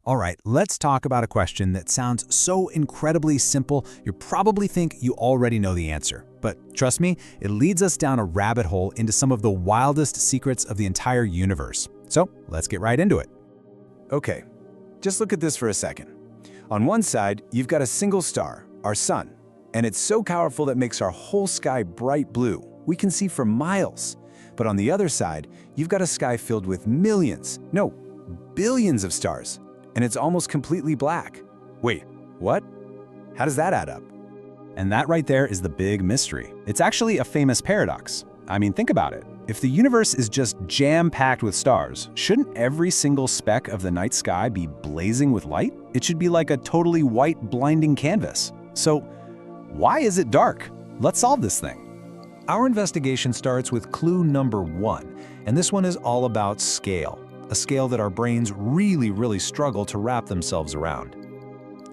All right, let's talk about a question that sounds so incredibly simple, you probably think you already know the answer. But trust me, it leads us down a rabbit hole into some of the wildest secrets of the entire universe. So let's get right into it. Okay, just look at this for a second. On one side, you've got a single star, our sun, and it's so powerful that makes our whole sky bright blue. We can see for miles. But on the other side, you've got a sky filled with millions, no, billions of stars, and it's almost completely black. Wait, what? How does that add up? And that right there is the big mystery. It's actually a famous paradox. I mean, think about it. If the universe is just jam-packed with stars, shouldn't every single speck of the night sky be blazing with light? It should be like a totally white, blinding canvas. So why is it dark? Let's solve this thing. Our investigation starts with clue number 1, and this one is all about scale, a scale that our brains really struggle to wrap themselves around.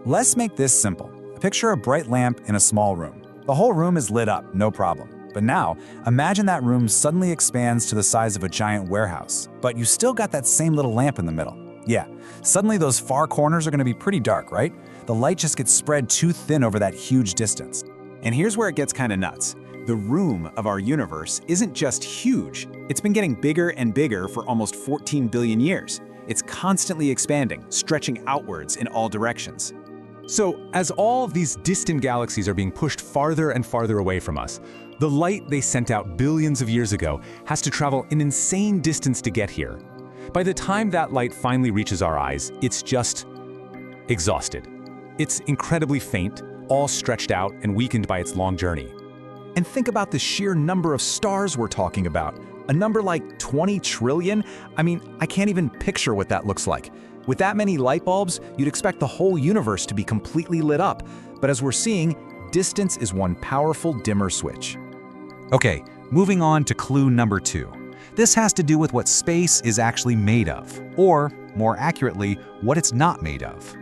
Let's make this simple. Picture a bright lamp in a small room. The whole room is lit up, no problem. But now, imagine that room suddenly expands to the size of a giant warehouse, but you still got that same little lamp in the middle. Yeah, suddenly those far corners are going to be pretty dark, right? The light just gets spread too thin over that huge distance. And here's where it gets kind of nuts. The room of our universe isn't just huge. It's been getting bigger and bigger for almost 14 billion years. It's constantly expanding, stretching outwards in all directions. So, as all of these distant galaxies are being pushed farther and farther away from us, the light they sent out billions of years ago has to travel an insane distance to get here. By the time that light finally reaches our eyes, it's just exhausted. It's incredibly faint, all stretched out and weakened by its long journey. And think about the sheer number of stars we're talking about. A number like 20 trillion? I mean, I can't even picture what that looks like. With that many light bulbs, you'd expect the whole universe to be completely lit up. But as we're seeing, distance is one powerful dimmer switch. Okay, moving on to clue number 2. This has to do with what space is actually made of, or, more accurately, what it's not made of.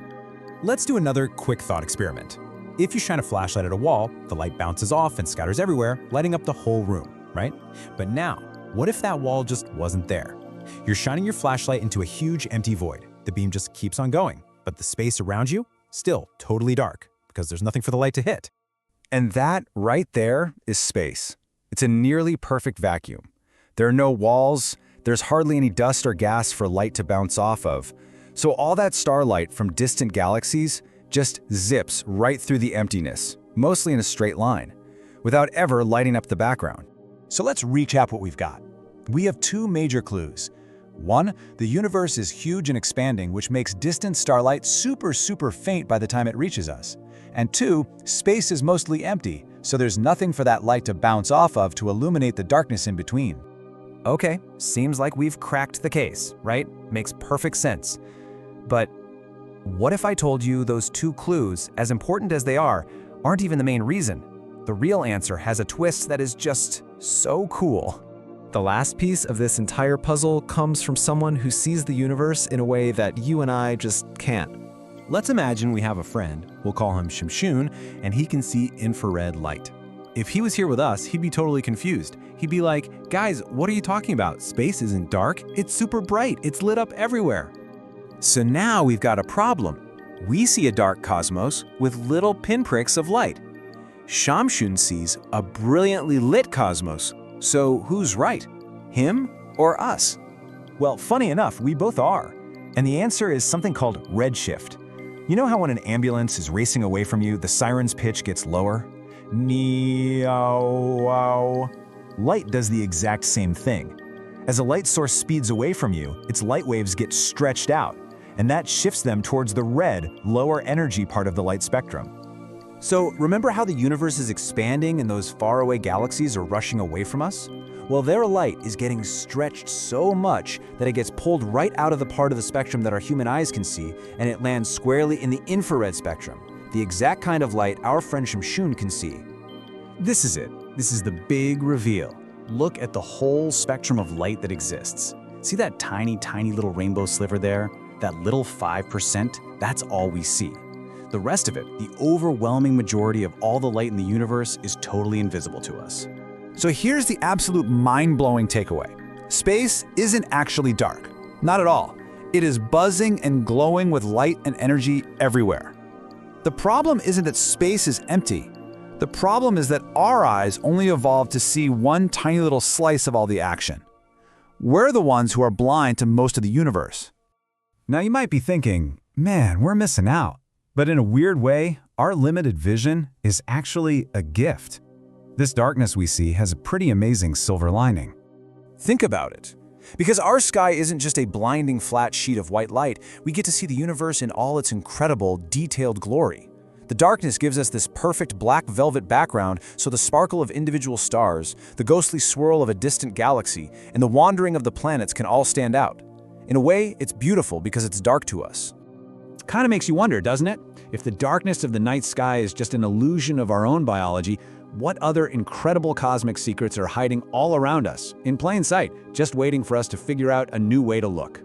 Let's do another quick thought experiment. If you shine a flashlight at a wall, the light bounces off and scatters everywhere, lighting up the whole room, right? But now, what if that wall just wasn't there? You're shining your flashlight into a huge empty void. The beam just keeps on going, but the space around you, still totally dark, because there's nothing for the light to hit. And that right there is space. It's a nearly perfect vacuum. There are no walls, there's hardly any dust or gas for light to bounce off of. So all that starlight from distant galaxies just zips right through the emptiness, mostly in a straight line, without ever lighting up the background. So let's recap what we've got. We have 2 major clues. 1, the universe is huge and expanding, which makes distant starlight super faint by the time it reaches us. And 2, space is mostly empty, so there's nothing for that light to bounce off of to illuminate the darkness in between. Okay, seems like we've cracked the case, right? Makes perfect sense. But what if I told you those 2 clues, as important as they are, aren't even the main reason? The real answer has a twist that is just so cool. The last piece of this entire puzzle comes from someone who sees the universe in a way that you and I just can't. Let's imagine we have a friend, we'll call him Shimshun, and he can see infrared light. If he was here with us, he'd be totally confused. He'd be like, guys, what are you talking about? Space isn't dark, it's super bright, it's lit up everywhere. So now we've got a problem. We see a dark cosmos with little pinpricks of light. Shamshun sees a brilliantly lit cosmos. So who's right? Him or us? Well, funny enough, we both are. And the answer is something called redshift. You know how when an ambulance is racing away from you, the siren's pitch gets lower? Nee-ow-wow. Light does the exact same thing. As a light source speeds away from you, its light waves get stretched out, and that shifts them towards the red, lower energy part of the light spectrum. So remember how the universe is expanding and those faraway galaxies are rushing away from us? Well, their light is getting stretched so much that it gets pulled right out of the part of the spectrum that our human eyes can see, and it lands squarely in the infrared spectrum, the exact kind of light our friend Shimshun can see. This is it. This is the big reveal. Look at the whole spectrum of light that exists. See that tiny little rainbow sliver there? That little 5%? That's all we see. The rest of it, the overwhelming majority of all the light in the universe, is totally invisible to us. So here's the absolute mind-blowing takeaway. Space isn't actually dark. Not at all. It is buzzing and glowing with light and energy everywhere. The problem isn't that space is empty. The problem is that our eyes only evolved to see one tiny little slice of all the action. We're the ones who are blind to most of the universe. Now you might be thinking, man, we're missing out. But in a weird way, our limited vision is actually a gift. This darkness we see has a pretty amazing silver lining. Think about it. Because our sky isn't just a blinding flat sheet of white light, we get to see the universe in all its incredible, detailed glory. The darkness gives us this perfect black velvet background, so the sparkle of individual stars, the ghostly swirl of a distant galaxy, and the wandering of the planets can all stand out. In a way, it's beautiful because it's dark to us. Kind of makes you wonder, doesn't it? If the darkness of the night sky is just an illusion of our own biology, what other incredible cosmic secrets are hiding all around us, in plain sight, just waiting for us to figure out a new way to look?